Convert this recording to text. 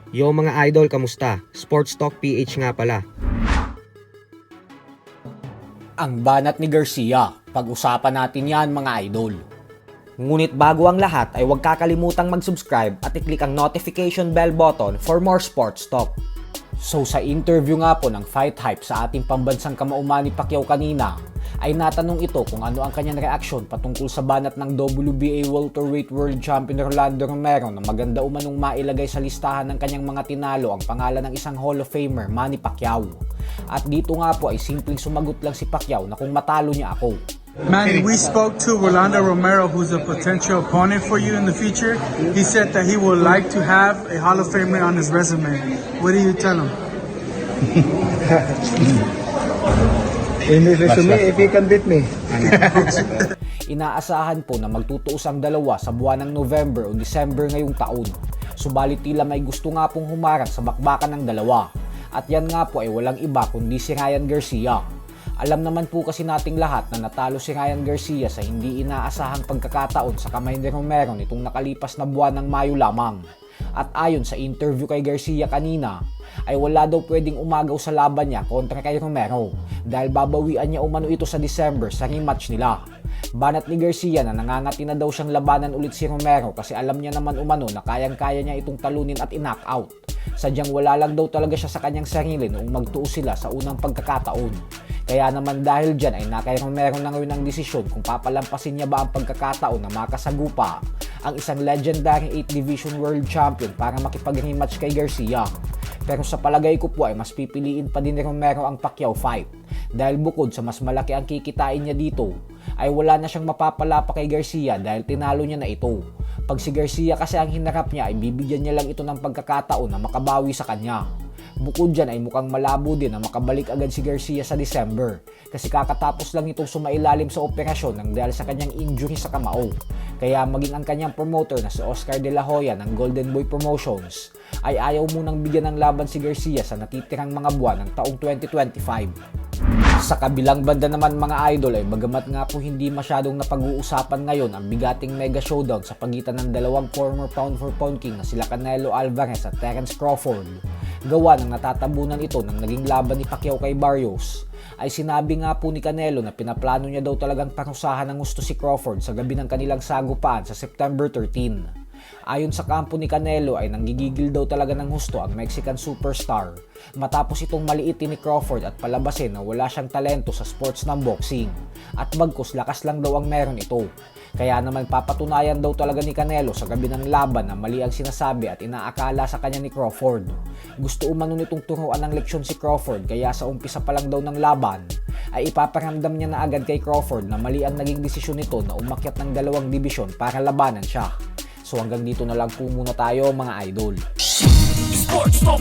Yo mga idol, kamusta? Sports Talk PH nga pala. Ang banat ni Garcia, pag-usapan natin yan mga idol. Ngunit bago ang lahat ay huwag kakalimutang mag-subscribe at i-click ang notification bell button for more sports talk. So sa interview nga po ng Fight Hype sa ating pambansang kamauman ni Pacquiao kanina, ay natanong ito kung ano ang kanyang reaksyon patungkol sa banat ng WBA Welterweight World Champion Rolando Romero na maganda umanong mailagay sa listahan ng kanyang mga tinalo ang pangalan ng isang Hall of Famer, Manny Pacquiao. At dito nga po ay simpleng sumagot lang si Pacquiao na kung matalo niya ako. Manny, we spoke to Rolando Romero, who's a potential opponent for you in the future. He said that he would like to have a Hall of Famer on his resume. What do you tell him? In his resume, if he can beat me. Inaasahan po na magtutuos ang dalawa sa buwan ng November o December ngayong taon. Subalit tila may gusto nga pong humarang sa bakbakan ng dalawa. At yan nga po ay walang iba kundi si Ryan Garcia. Alam naman po kasi nating lahat na natalo si Ryan Garcia sa hindi inaasahang pagkakataon sa kamay ni Romero nitong nakalipas na buwan ng Mayo lamang. At ayon sa interview kay Garcia kanina, ay wala daw pwedeng umagaw sa laban niya kontra kay Romero dahil babawian niya umano ito sa December sa rematch nila. Banat ni Garcia na nangangati na daw siyang labanan ulit si Romero kasi alam niya naman umano na kayang-kaya niya itong talunin at i-knock out. Sadyang wala lang daw talaga siya sa kanyang sarili noong magtuos sila sa unang pagkakataon. Kaya naman dahil dyan ay nakay Romero na ngayon ang desisyon kung papalampasin niya ba ang pagkakataon na makasagupa ang isang legendary 8 Division World Champion para makipag-rematch kay Garcia. Pero sa palagay ko po ay mas pipiliin pa din ni Romero ang Pacquiao fight dahil bukod sa mas malaki ang kikitain niya dito ay wala na siyang mapapala pa kay Garcia dahil tinalo niya na ito. Pag si Garcia kasi ang hinarap niya ay bibigyan niya lang ito ng pagkakataon na makabawi sa kanya. Bukod dyan ay mukhang malabo din na makabalik agad si Garcia sa December kasi kakatapos lang itong sumailalim sa operasyon nang dahil sa kanyang injury sa kamao. Kaya maging ang kanyang promoter na si Oscar De La Hoya ng Golden Boy Promotions ay ayaw munang bigyan ng laban si Garcia sa natitirang mga buwan ng taong 2025. Sa kabilang banda naman mga idol ay bagamat nga po hindi masyadong napag-uusapan ngayon ang bigating mega showdown sa pagitan ng dalawang former pound for pound king na sila Canelo Alvarez at Terence Crawford, gawa ng natatabunan ito ng naging laban ni Pacquiao kay Barrios, ay sinabi nga po ni Canelo na pinaplano niya daw talagang parusahan ng gusto si Crawford sa gabi ng kanilang sagupaan sa September 13. Ayon sa kampo ni Canelo ay nanggigigil daw talaga ng husto ang Mexican superstar matapos itong maliitin ni Crawford at palabasin na wala siyang talento sa sports ng boxing at bagkus lakas lang daw ang meron ito. Kaya naman papatunayan daw talaga ni Canelo sa gabi ng laban na mali ang sinasabi at inaakala sa kanya ni Crawford. Gusto umano nitong turuan ng leksyon si Crawford kaya sa umpisa pa lang daw ng laban ay ipaparamdam niya na agad kay Crawford na mali ang naging desisyon nito na umakyat ng dalawang dibisyon para labanan siya. So hanggang dito na lang po muna tayo mga idol. Sports Talk